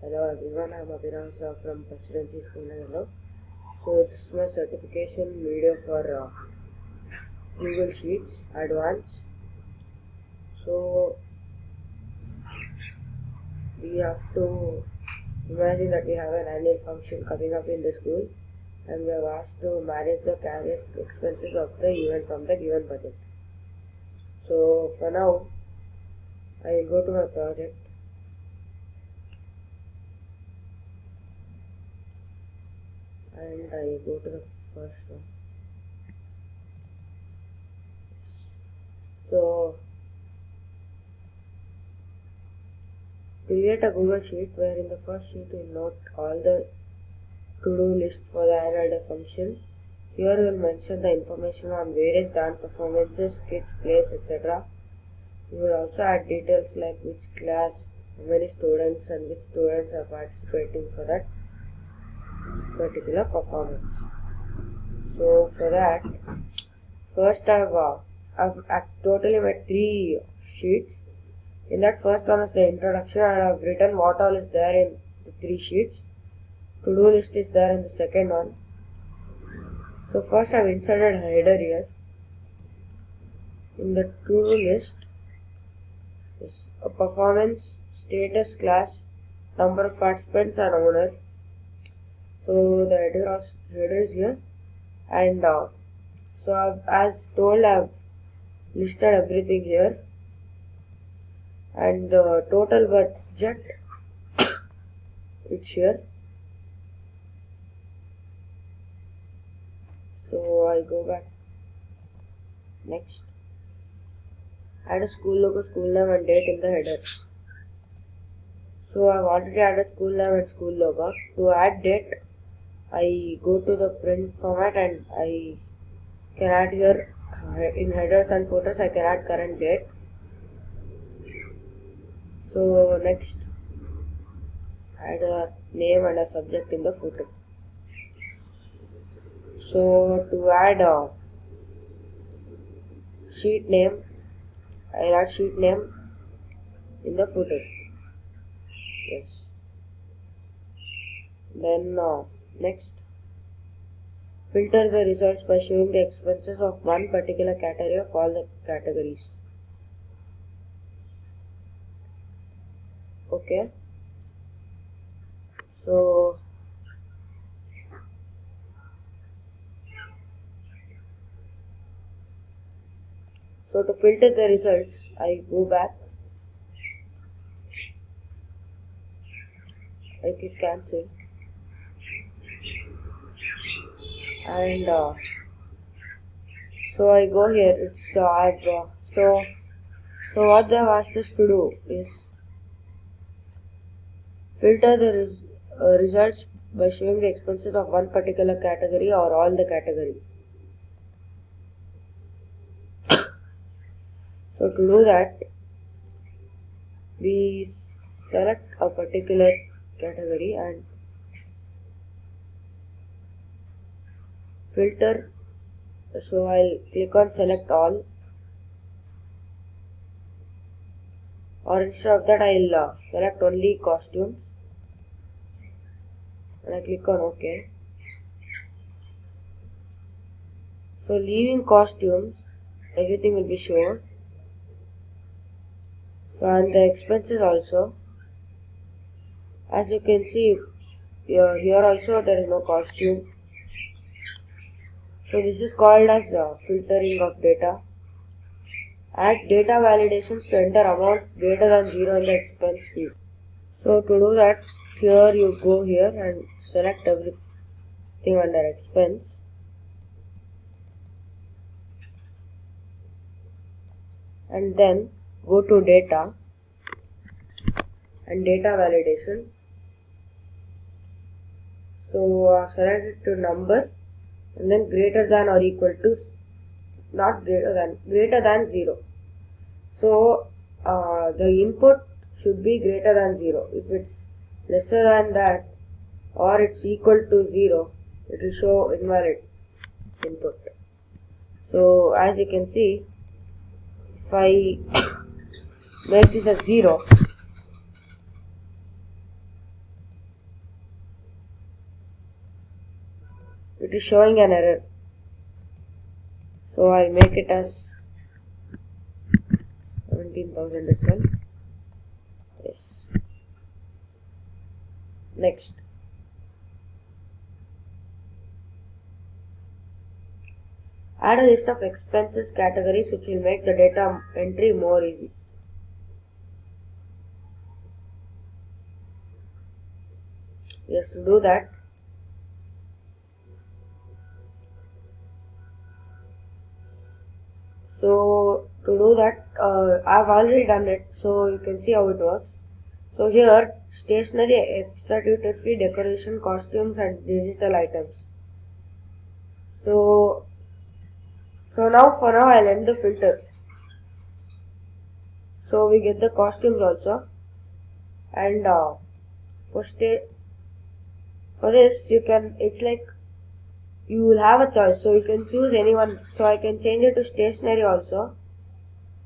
Hello everyone, I'm Abhinav from Presidency School. Hello. So this is my certification video for Google Sheets Advanced. So we have to imagine that we have an annual function coming up in the school, and we have asked to manage the carriage expenses of the event from the given budget. So for now, I will go to my project. And I go to the first one. So create a Google Sheet where in the first sheet you will note all the to-do list for the annual day function. Here we will mention the information on various dance performances, kids, plays, etc. You will also add details like which class, how many students and which students are participating for that particular performance. So for that, first I've totally made 3 sheets. In that first one is the introduction, and I've written what all is there in the 3 sheets. To-do list is there in the second one. So first I've inserted a header here. In the to-do list is a performance, status, class, number of participants and owner. So the header is here, and so as told, I've listed everything here, and the total budget it's here. So I go back. Next, add a school logo, school name and date in the header. So I've already added school name and school logo. To add date, I go to the print format and I can add here in headers and footers. I can add current date. So next, add a name and a subject in the footer. So to add a sheet name, I'll add sheet name in the footer. Yes. Then next, filter the results by showing the expenses of one particular category of all the categories. Okay. So to filter the results, I go back. I click cancel. And so I go here. It's so what they have asked us to do is filter the results by showing the expenses of one particular category or all the category. So to do that, we select a particular category and filter. So I'll click on select all, or instead of that I'll select only costumes and I click on OK. So leaving costumes, everything will be shown, and the expenses also. As you can see here also there is no costume. So this is called as filtering of data. Add data validations to enter amount greater than 0 in the expense field. So to do that, here you go here and select everything under expense. And then go to data and data validation. So select it to number and then greater than or equal to, not greater than 0. So the input should be greater than 0. If it's lesser than that or it's equal to 0, it will show invalid input. So as you can see, if I make this as 0, it is showing an error. So I'll make it as 17,000 itself. Yes. Next. Add a list of expenses categories which will make the data entry more easy. Yes, to do that, I've already done it, so you can see how it works. So here, stationery, extra duty free, decoration, costumes and digital items. So, for now I'll end the filter. So we get the costumes also, and for for this it's like you will have a choice, so you can choose anyone. So I can change it to stationery also,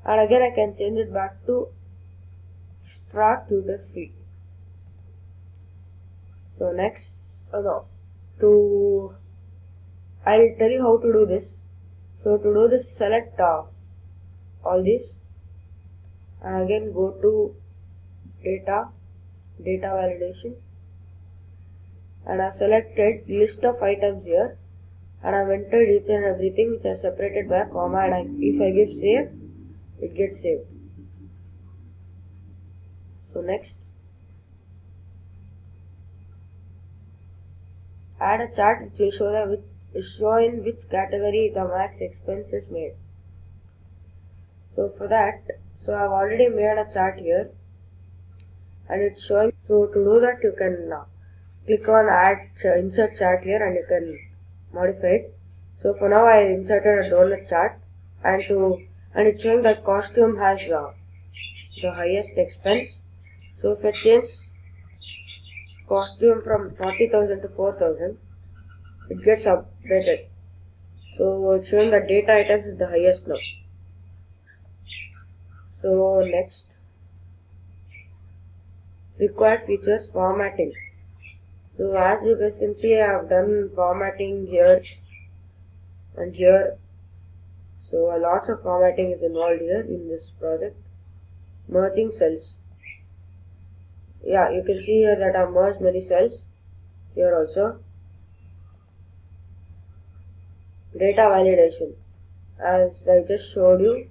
and again I can change it back to start tutor free. So next, no, to I'll tell you how to do this. So to do this, select all these, and again go to data validation, and I selected list of items here, and I've entered each and everything which are separated by a comma, and if I give save, it gets saved. So next, add a chart which will show in which category the max expense is made. So for that, so I've already made a chart here, and it's showing. So to do that, you can click on add insert chart here, and you can modify it. So for now I inserted a donut chart, and it's showing that costume has the highest expense. So if I change costume from 40,000 to 4,000, it gets updated. So it's showing that data items is the highest now. So next, required features formatting. So as you guys can see, I have done formatting here and here. So lots of formatting is involved here in this project. Merging cells. Yeah, you can see here that I have merged many cells here also. Data validation. As I just showed you,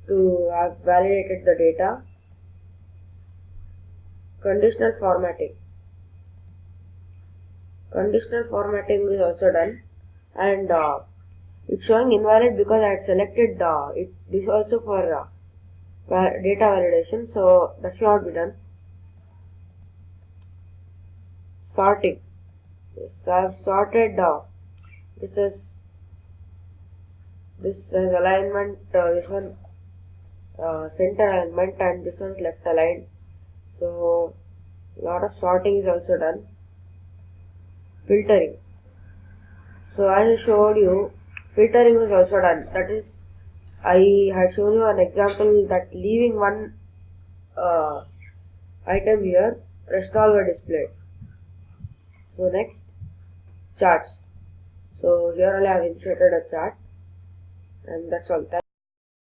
to have validated the data. Conditional formatting. Conditional formatting is also done, and it's showing invalid because I had selected this also for data validation, so that should not be done. Sorting. Yes, I have sorted this is alignment, this one center alignment, and this one's left aligned. So lot of sorting is also done. Filtering. So as I showed you, filtering is also done. That is, I had shown you an example that leaving one item here, rest all were displayed. So next, charts. So here only I have inserted a chart, and that's all.